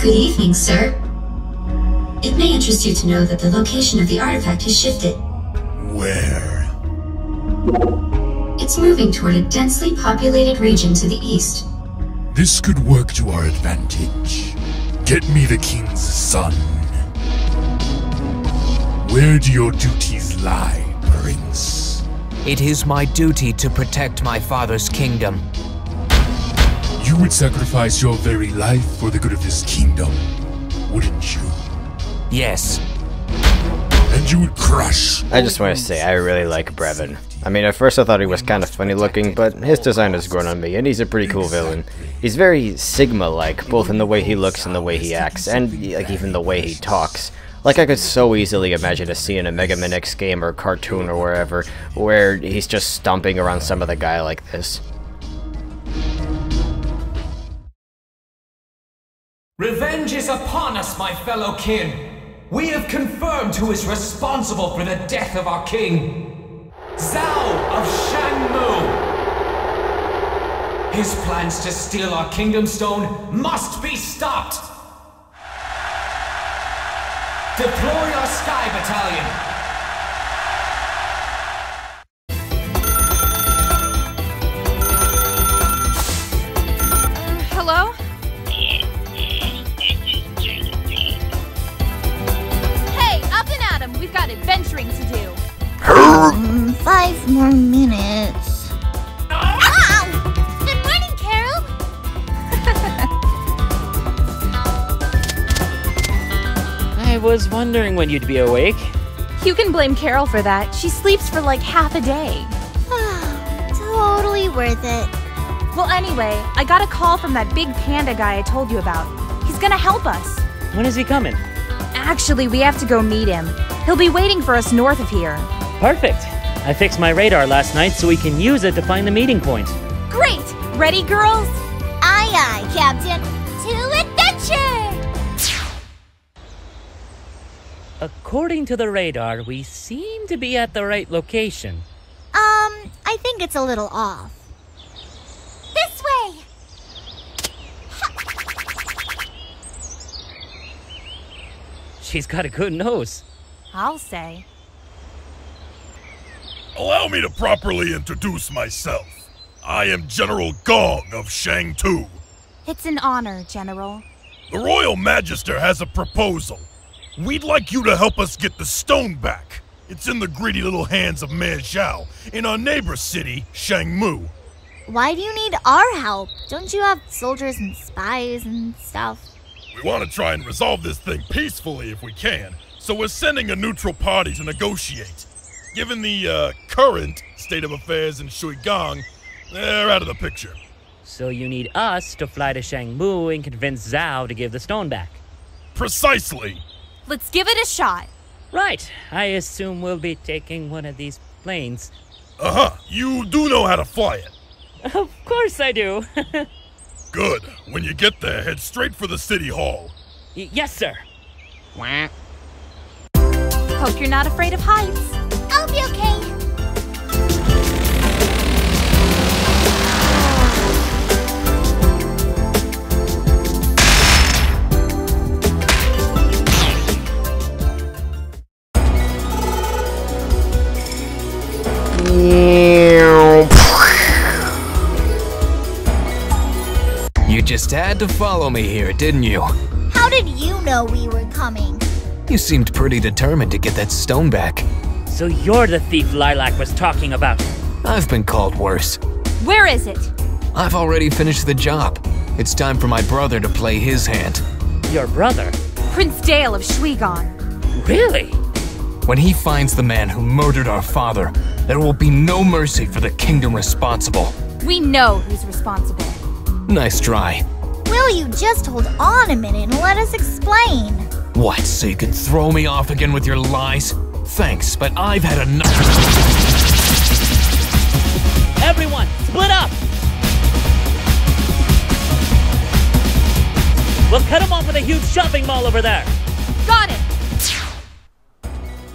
Good evening, sir. It may interest you to know that the location of the artifact has shifted. Where? It's moving toward a densely populated region to the east. This could work to our advantage. Get me the king's son. Where do your duties lie, Prince? It is my duty to protect my father's kingdom. You would sacrifice your very life for the good of this kingdom, wouldn't you? Yes. And you would crush. I just want to say, I really like Brevin. I mean, at first I thought he was kind of funny looking, but his design has grown on me, and he's a pretty cool villain. He's very Sigma-like, both in the way he looks and the way he acts, and like even the way he talks. Like, I could so easily imagine a scene in a Mega Man X game or cartoon or wherever, where he's just stomping around some other guy like this. Revenge is upon us, my fellow kin. We have confirmed who is responsible for the death of our king, Zhao of Shangmu. His plans to steal our kingdom stone must be stopped. Deploy our Sky Battalion. Hello? We've got adventuring to do. 5 more minutes. Ow! Good morning, Carol. I was wondering when you'd be awake. You can blame Carol for that. She sleeps for like half a day. Totally worth it. Well, anyway, I got a call from that big panda guy I told you about. He's gonna help us. When is he coming? Actually, we have to go meet him. He'll be waiting for us north of here. Perfect. I fixed my radar last night so we can use it to find the meeting point. Great! Ready, girls? Aye, aye, Captain. To adventure! According to the radar, we seem to be at the right location. I think it's a little off. This way! She's got a good nose. I'll say. Allow me to properly introduce myself. I am General Gong of Shang-Tu. It's an honor, General. The Royal Magister has a proposal. We'd like you to help us get the stone back. It's in the greedy little hands of Mei Zhao in our neighbor city, Shangmu. Why do you need our help? Don't you have soldiers and spies and stuff? We want to try and resolve this thing peacefully if we can, so we're sending a neutral party to negotiate. Given the current state of affairs in Shuigang, they're out of the picture. So you need us to fly to Shangmu and convince Zhao to give the stone back. Precisely. Let's give it a shot. Right. I assume we'll be taking one of these planes. Uh-huh. You do know how to fly it. Of course I do. Good. When you get there, head straight for the city hall. Yes, sir. Hope you're not afraid of heights. I'll be okay. You just had to follow me here, didn't you? How did you know we were coming? You seemed pretty determined to get that stone back. So you're the thief Lilac was talking about. I've been called worse. Where is it? I've already finished the job. It's time for my brother to play his hand. Your brother? Prince Dale of Shuigang. Really? When he finds the man who murdered our father, there will be no mercy for the kingdom responsible. We know who's responsible. Nice try. Will you just hold on a minute and let us explain? What, so you can throw me off again with your lies? Thanks, but I've had enough. Everyone, split up! We'll cut him off with a huge shopping mall over there. Got it!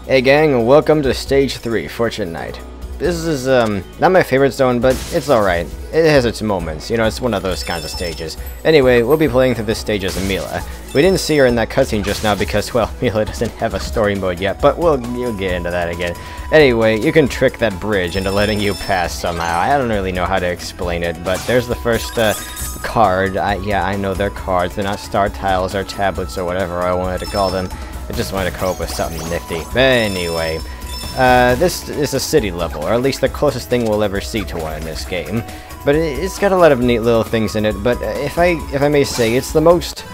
Hey gang, welcome to Stage 3, Fortune Night. This is, not my favorite zone, but it's alright. It has its moments, you know, it's one of those kinds of stages. Anyway, we'll be playing through this stage as Mila. We didn't see her in that cutscene just now because, well, Mila doesn't have a story mode yet, but you'll get into that again. Anyway, you can trick that bridge into letting you pass somehow. I don't really know how to explain it, but there's the first, card. Yeah, I know they're cards, they're not star tiles or tablets or whatever I wanted to call them. I just wanted to come up with something nifty. But anyway, this is a city level, or at least the closest thing we'll ever see to one in this game. But it's got a lot of neat little things in it, but if I may say, it's the most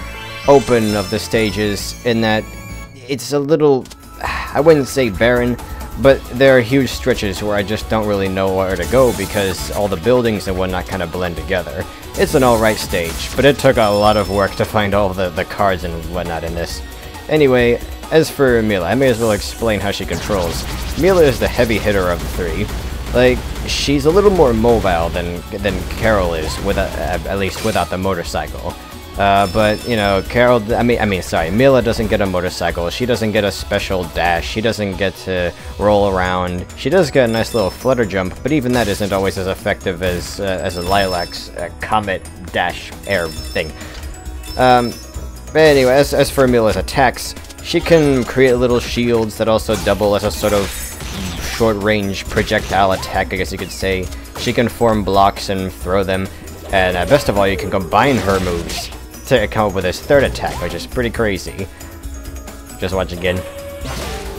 open of the stages in that it's a little, I wouldn't say barren, but there are huge stretches where I just don't really know where to go because all the buildings and whatnot kind of blend together. It's an alright stage, but it took a lot of work to find all the cards and whatnot in this. Anyway, as for Mila, I may as well explain how she controls. Mila is the heavy hitter of the three. Like, she's a little more mobile than Carol is, at least without the motorcycle. But, you know, Mila doesn't get a motorcycle, she doesn't get a special dash, she doesn't get to roll around. She does get a nice little flutter jump, but even that isn't always as effective as a Lilac's comet dash air thing. But anyway, as for Mila's attacks, she can create little shields that also double as a sort of short-range projectile attack, I guess you could say. She can form blocks and throw them, and best of all, you can combine her moves to come up with this third attack, which is pretty crazy. Just watch again.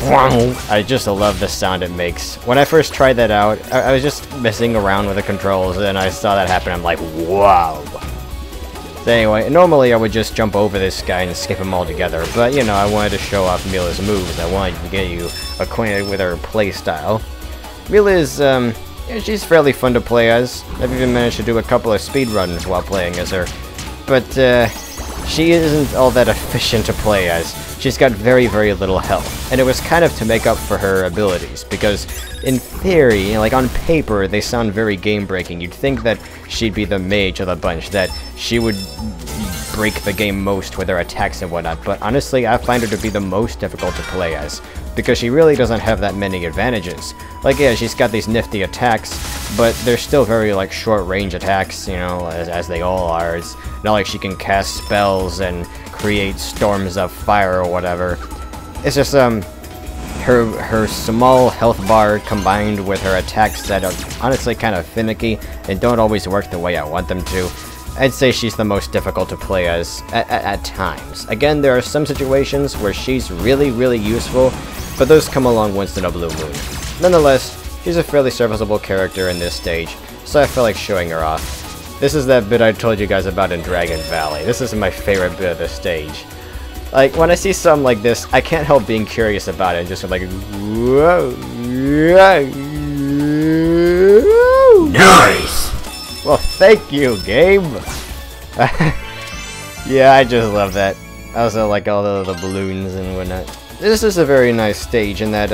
I just love the sound it makes. When I first tried that out, I was just messing around with the controls, and I saw that happen, I'm like, wow! So anyway, normally I would just jump over this guy and skip him altogether, but you know, I wanted to show off Mila's moves. I wanted to get you acquainted with her playstyle. Mila is, she's fairly fun to play as. I've even managed to do a couple of speedruns while playing as her. But, she isn't all that efficient to play as. She's got very, very little health, and it was kind of to make up for her abilities, because in theory, you know, like on paper, they sound very game-breaking. You'd think that she'd be the mage of the bunch, that she would break the game most with her attacks and whatnot, but honestly, I find her to be the most difficult to play as, because she really doesn't have that many advantages. Like, yeah, she's got these nifty attacks, but they're still very, like, short-range attacks, you know, as they all are. It's not like she can cast spells and create storms of fire or whatever. It's just, her small health bar combined with her attacks that are honestly kind of finicky and don't always work the way I want them to. I'd say she's the most difficult to play as at times. Again, there are some situations where she's really, really useful, but those come along once in a blue moon. Nonetheless, she's a fairly serviceable character in this stage, so I felt like showing her off. This is that bit I told you guys about in Dragon Valley. This is my favorite bit of the stage. Like, when I see something like this, I can't help being curious about it and just like, whoa, nice! Well, thank you, game! Yeah, I just love that. I also like all the balloons and whatnot. This is a very nice stage in that,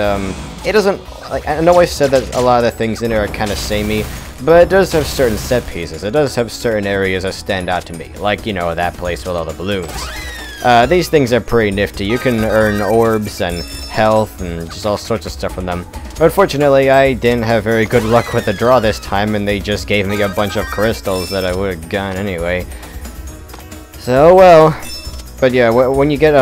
it doesn't, like, I know I said that a lot of the things in it are kind of samey, but it does have certain set pieces. It does have certain areas that stand out to me, like, you know, that place with all the balloons. These things are pretty nifty. You can earn orbs and health and just all sorts of stuff from them. Unfortunately, I didn't have very good luck with the draw this time, and they just gave me a bunch of crystals that I would have gotten anyway. So, well. But yeah, when you get,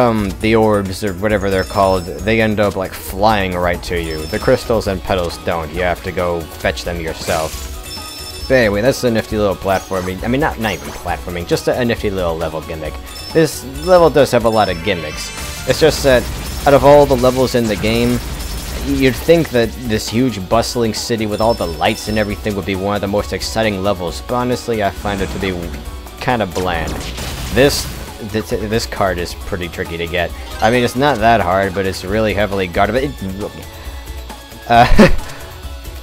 the orbs, or whatever they're called, they end up, like, flying right to you. The crystals and petals don't. You have to go fetch them yourself. But anyway, that's a nifty little platforming. I mean, not even platforming, just a nifty little level gimmick. This level does have a lot of gimmicks. It's just that, out of all the levels in the game, you'd think that this huge bustling city with all the lights and everything would be one of the most exciting levels, but honestly, I find it to be kind of bland. This card is pretty tricky to get. I mean, it's not that hard, but it's really heavily guarded.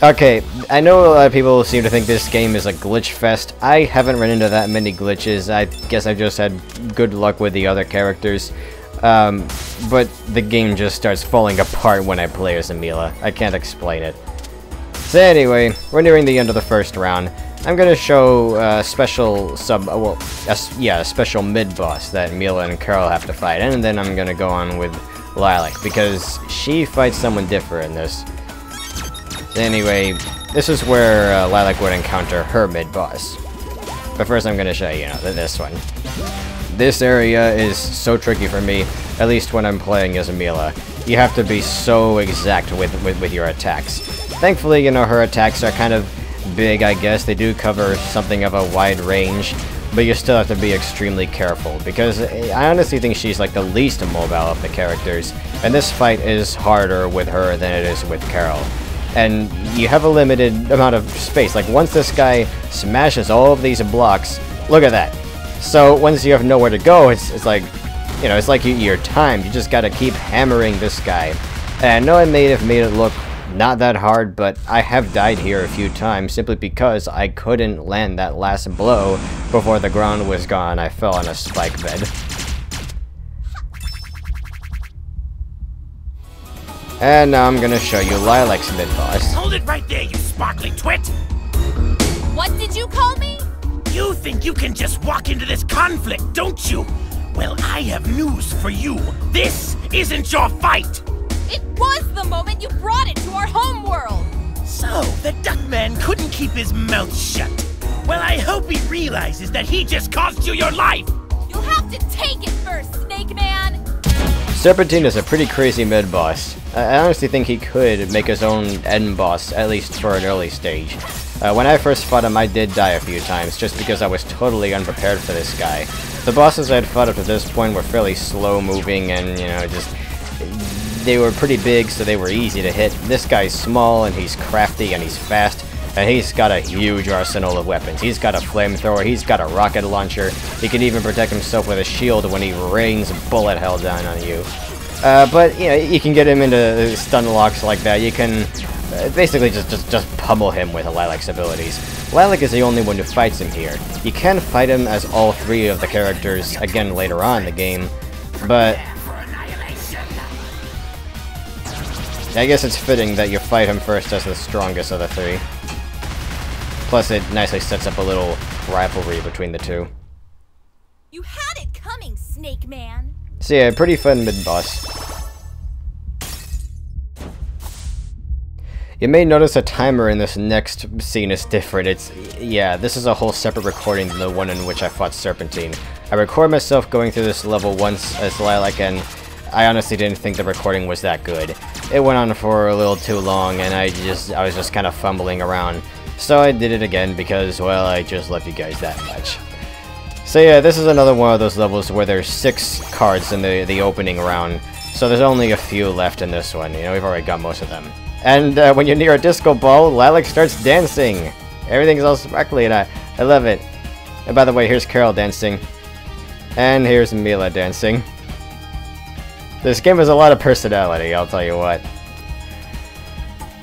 Okay, I know a lot of people seem to think this game is a glitch fest. I haven't run into that many glitches. I guess I've just had good luck with the other characters. But the game just starts falling apart when I play as Mila. I can't explain it. So anyway, we're nearing the end of the first round. I'm gonna show a special special mid-boss that Mila and Carol have to fight, and then I'm gonna go on with Lilac, because she fights someone different in this. Anyway, this is where Lilac would encounter her mid-boss. But first I'm gonna show you, this one. This area is so tricky for me, at least when I'm playing as Mila. You have to be so exact with your attacks. Thankfully, her attacks are kind of big, I guess. They do cover something of a wide range, but you still have to be extremely careful, because I honestly think she's like the least mobile of the characters, and this fight is harder with her than it is with Carol. And you have a limited amount of space. Like, once this guy smashes all of these blocks, look at that. So once you have nowhere to go, it's like, it's like you're timed. You just gotta keep hammering this guy. And I know I may have made it look not that hard, but I have died here a few times simply because I couldn't land that last blow before the ground was gone. I fell on a spike bed. And now I'm gonna show you Lilac's mid-boss. Hold it right there, you sparkly twit! What did you call me? You think you can just walk into this conflict, don't you? Well, I have news for you. This isn't your fight! It was the moment you brought it to our home world! So, the Duckman couldn't keep his mouth shut. Well, I hope he realizes that he just cost you your life! You'll have to take it first, Snake Man! Serpentine is a pretty crazy mid-boss. I honestly think he could make his own end boss, at least for an early stage. When I first fought him, I did die a few times, just because I was totally unprepared for this guy. The bosses I had fought up to this point were fairly slow-moving, and, they were pretty big, so they were easy to hit. This guy's small, and he's crafty, and he's fast, and he's got a huge arsenal of weapons. He's got a flamethrower, he's got a rocket launcher, he can even protect himself with a shield when he rains bullet hell down on you. But, you can get him into stun locks like that. You can basically just pummel him with Lilac's abilities. Lilac is the only one who fights him here. You can fight him as all three of the characters again later on in the game, but I guess it's fitting that you fight him first as the strongest of the three. Plus, it nicely sets up a little rivalry between the two. You had it coming, Snake Man! So yeah, pretty fun mid-boss. You may notice a timer in this next scene is different. This is a whole separate recording than the one in which I fought Serpentine. I recorded myself going through this level once as Lilac, and I honestly didn't think the recording was that good. It went on for a little too long, and I was just kind of fumbling around. So I did it again because, well, I just love you guys that much. So yeah, this is another one of those levels where there's 6 cards in the opening round, so there's only a few left in this one. We've already got most of them. And when you're near a disco ball, Lilac starts dancing. Everything's all sparkly, and I love it. And by the way, here's Carol dancing. And here's Mila dancing. This game has a lot of personality, I'll tell you what.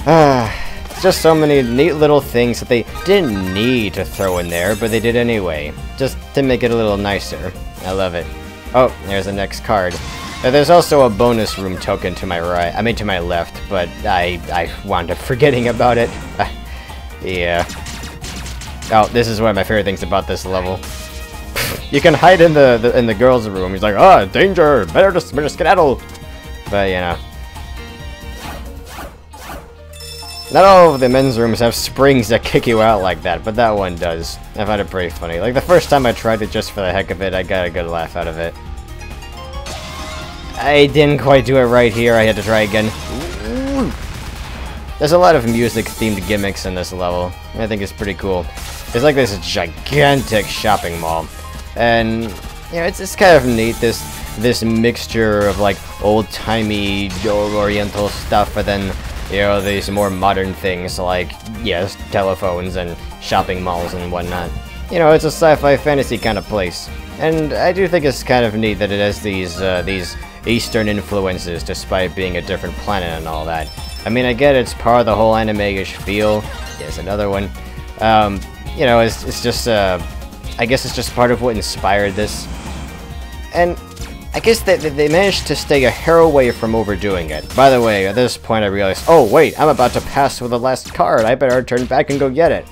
It's just so many neat little things that they didn't need to throw in there, but they did anyway. Just to make it a little nicer. I love it. Oh, there's the next card. There's also a bonus room token to my right, to my left, but I wound up forgetting about it. Yeah. Oh, this is one of my favorite things about this level. You can hide in the girls' room. He's like, "Oh, danger! Better skedaddle!" But not all of the men's rooms have springs that kick you out like that, but that one does. I found it pretty funny. Like, the first time I tried it just for the heck of it, I got a good laugh out of it. I didn't quite do it right here. I had to try again. Ooh. There's a lot of music-themed gimmicks in this level. I think it's pretty cool. It's like this gigantic shopping mall. And, it's kind of neat, this mixture of, like, old-timey oriental stuff, and then, these more modern things like, yes, telephones and shopping malls and whatnot. It's a sci-fi fantasy kind of place. And I do think it's kind of neat that it has these Eastern influences despite being a different planet and all that. I get it's part of the whole anime-ish feel. There's another one. It's just, I guess it's just part of what inspired this. And I guess they managed to stay a hair away from overdoing it. By the way, at this point I realized, oh wait, I'm about to pass with the last card. I better turn back and go get it.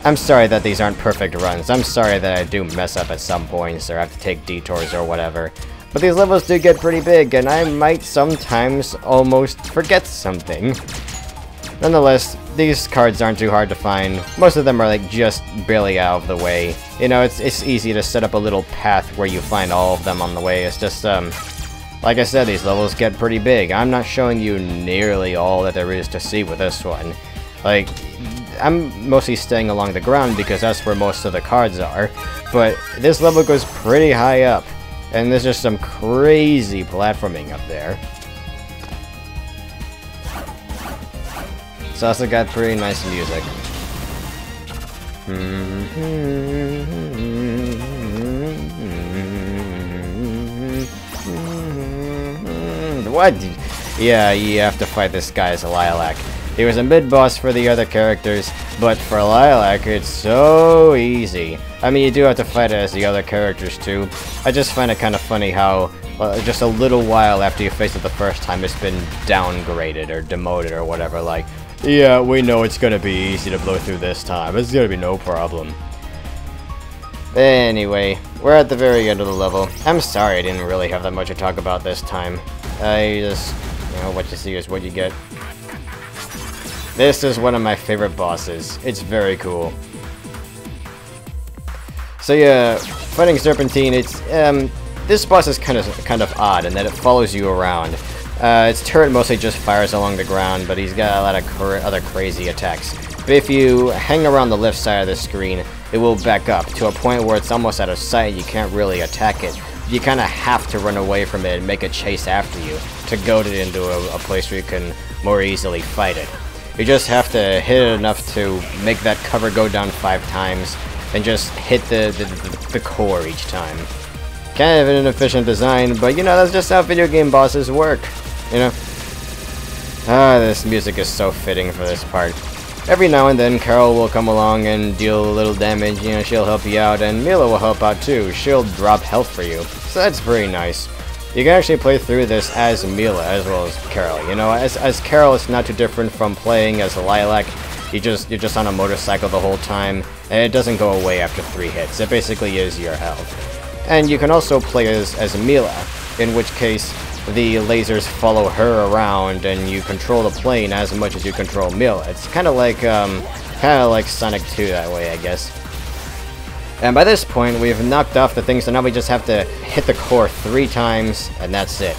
I'm sorry that these aren't perfect runs. I'm sorry that I do mess up at some points or have to take detours or whatever. But these levels do get pretty big, and I might sometimes almost forget something. Nonetheless, these cards aren't too hard to find. Most of them are like just barely out of the way. You know, it's easy to set up a little path where you find all of them on the way. It's just, like I said, these levels get pretty big. I'm not showing you nearly all that there is to see with this one. Like, I'm mostly staying along the ground because that's where most of the cards are. But this level goes pretty high up. And there's just some crazy platforming up there. It's also got pretty nice music. What? Yeah, you have to fight this guy as a Lilac. He was a mid-boss for the other characters, but for Lilac, it's so easy. I mean, you do have to fight it as the other characters too. I just find it kind of funny how, just a little while after you face it the first time, it's been downgraded or demoted or whatever, like, yeah, we know it's gonna be easy to blow through this time. It's gonna be no problem. Anyway, we're at the very end of the level. I'm sorry I didn't really have that much to talk about this time. I just, you know, what you see is what you get. This is one of my favorite bosses. It's very cool. So yeah, fighting Serpentine, it's this boss is kind of odd in that it follows you around. Its turret mostly just fires along the ground, but he's got a lot of other crazy attacks. But if you hang around the left side of the screen, it will back up to a point where it's almost out of sight. You can't really attack it. You kind of have to run away from it and make it chase after you to goad it into a place where you can more easily fight it. You just have to hit it enough to make that cover go down 5 times, and just hit the core each time. Kind of an inefficient design, but you know, that's just how video game bosses work, you know? This music is so fitting for this part. Every now and then, Carol will come along and deal a little damage, you know, she'll help you out, and Mila will help out too. She'll drop health for you, so that's very nice. You can actually play through this as Mila as well as Carol. You know, as Carol, it's not too different from playing as a Lilac. You're just on a motorcycle the whole time, and it doesn't go away after 3 hits. It basically is your health. And you can also play as Mila, in which case the lasers follow her around, and you control the plane as much as you control Mila. It's kind of like Sonic 2 that way, I guess. And by this point, we've knocked off the thing, so now we just have to hit the core 3 times, and that's it.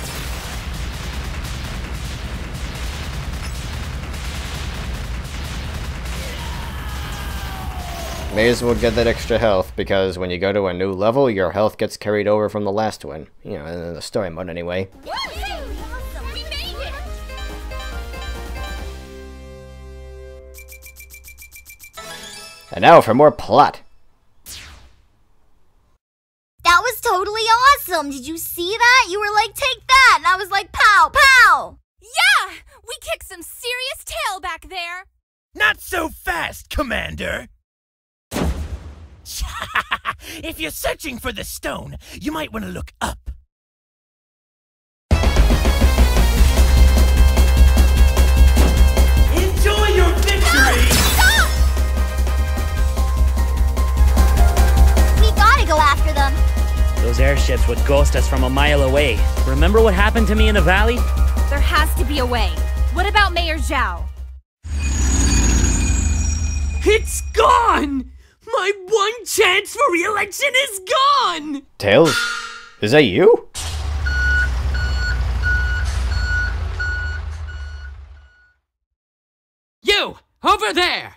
May as well get that extra health, because when you go to a new level, your health gets carried over from the last one. You know, in the story mode anyway. And now for more plot. That was totally awesome! Did you see that? You were like, take that! And I was like, pow, pow! Yeah! We kicked some serious tail back there! Not so fast, Commander! If you're searching for the stone, you might want to look up. Enjoy your victory! Stop! We gotta go after them. Those airships would ghost us from a mile away. Remember what happened to me in the valley? There has to be a way. What about Mayor Zhao? It's gone! My one chance for re-election is gone! Tails? Is that you? You! Over there!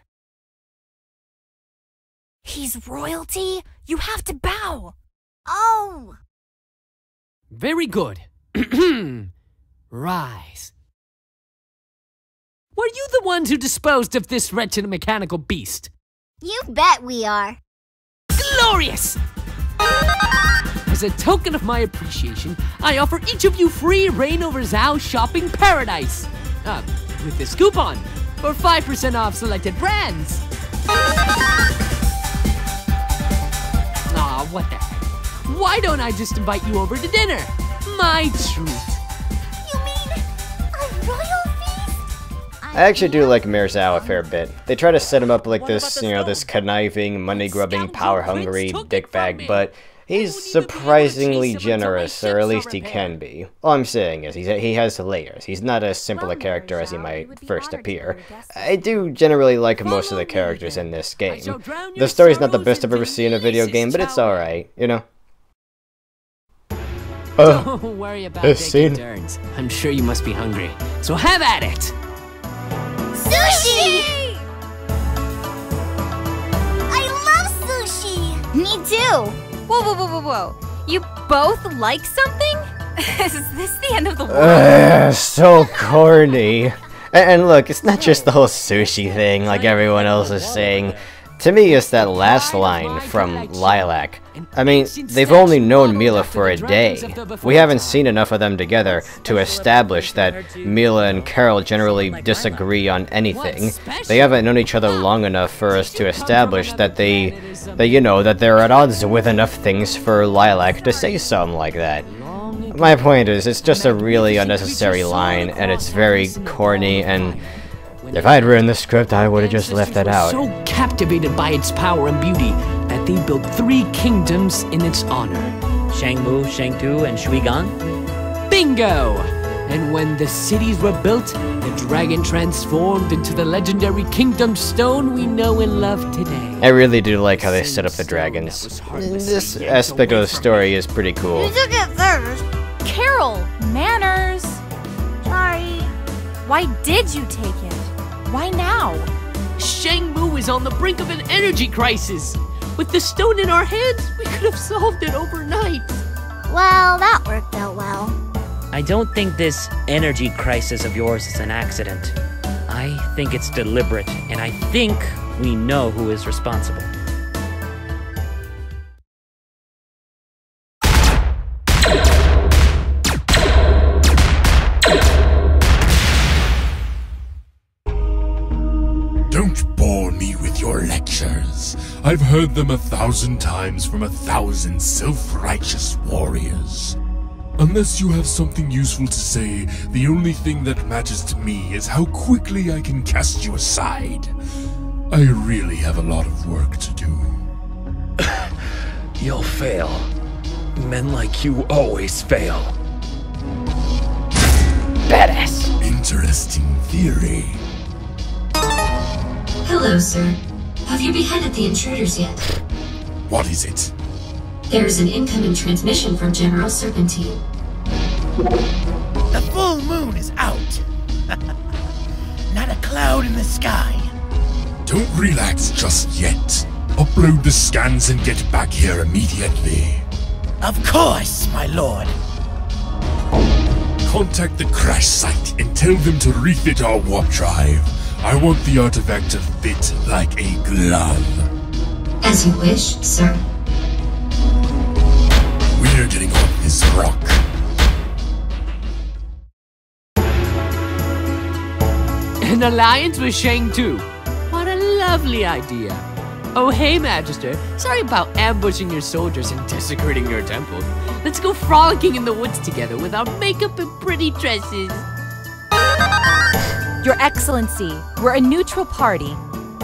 He's royalty? You have to bow. Oh! Very good. Rise. Were you the ones who disposed of this wretched mechanical beast? You bet we are. Glorious! As a token of my appreciation, I offer each of you free reign over Zhao's shopping paradise. With this coupon, for 5% off selected brands. Aw, what the heck? Why don't I just invite you over to dinner? My treat. You mean a royal feast? I actually do like Mayor Zhao a fair bit. They try to set him up like this, you know, this conniving, money-grubbing, power-hungry dickbag, but he's surprisingly generous, or at least he can be. All I'm saying is he has layers. He's not as simple a character as he might first appear. I do generally like most of the characters in this game. The story's not the best I've ever seen in a video game, but it's alright, you know? Don't worry about taking turns. I'm sure you must be hungry. So have at it! Sushi! I love sushi! Me too! Whoa, whoa, whoa, whoa, whoa. You both like something? Is this the end of the world? So corny. And look, it's not just the whole sushi thing like everyone else is saying. To me, it's that last line from Lilac. I mean, they've only known Mila for a day. We haven't seen enough of them together to establish that Mila and Carol generally disagree on anything. They haven't known each other long enough for us to establish that you know, that they're at odds with enough things for Lilac to say something like that. My point is, it's just a really unnecessary line, and it's very corny, and if I had written the script, I would have just left that out. So captivated by its power and beauty that they built 3 kingdoms in its honor. Shangmu, Shangtu, and Shuigang? Bingo! And when the cities were built, the dragon transformed into the legendary Kingdom Stone we know and love today. I really do like how they set up the dragons. This aspect of the story is pretty cool. You took it first. Carol, manners. Sorry. Why did you take it? Why now? Shangmu is on the brink of an energy crisis. With the stone in our hands, we could have solved it overnight. Well, that worked out well. I don't think this energy crisis of yours is an accident. I think it's deliberate, and I think we know who is responsible. Don't bore me with your lectures. I've heard them 1,000 times from 1,000 self-righteous warriors. Unless you have something useful to say, the only thing that matters to me is how quickly I can cast you aside. I really have a lot of work to do. You'll fail. Men like you always fail. Badass! Interesting theory. Hello, sir. Have you beheaded the intruders yet? What is it? There's an incoming transmission from General Serpentine. The full moon is out. Not a cloud in the sky. Don't relax just yet. Upload the scans and get back here immediately. Of course, my lord. Contact the crash site and tell them to refit our warp drive. I want the artifact to fit like a glove. As you wish, sir. We're getting off this rock. An alliance with Shangtu. What a lovely idea. Oh, hey, Magister. Sorry about ambushing your soldiers and desecrating your temple. Let's go frolicking in the woods together with our makeup and pretty dresses. Your Excellency, we're a neutral party.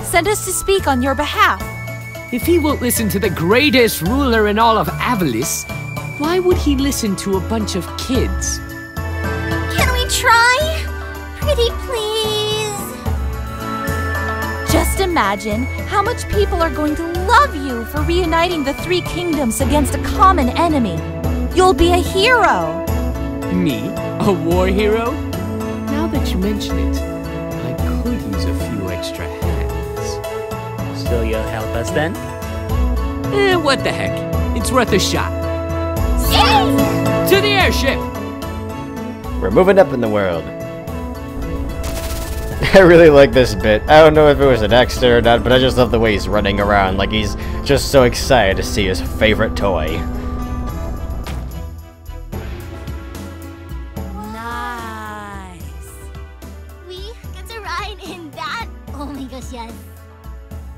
Send us to speak on your behalf. If he won't listen to the greatest ruler in all of Avalis, why would he listen to a bunch of kids? Can we try? Pretty please. Just imagine how much people are going to love you for reuniting the 3 kingdoms against a common enemy. You'll be a hero. Me? A war hero? Now that you mention it, I could use a few extra hands. So you'll help us then? What the heck? It's worth a shot. Yay! To the airship! We're moving up in the world. I really like this bit. I don't know if it was an accident or not, but I just love the way he's running around like he's just so excited to see his favorite toy. Nice. We get to ride in that? Oh my gosh, yes.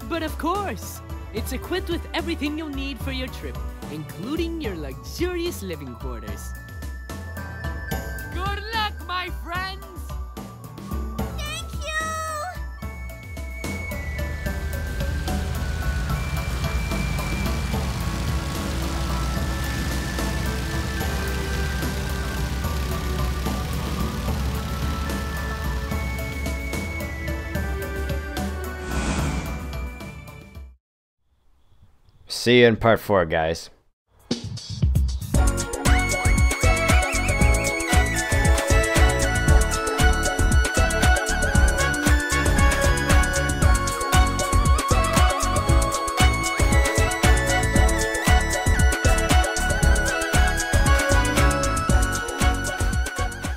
But of course, it's equipped with everything you'll need for your trip, including your luxurious living quarters. Good luck, my friends! Thank you! See you in part 4, guys.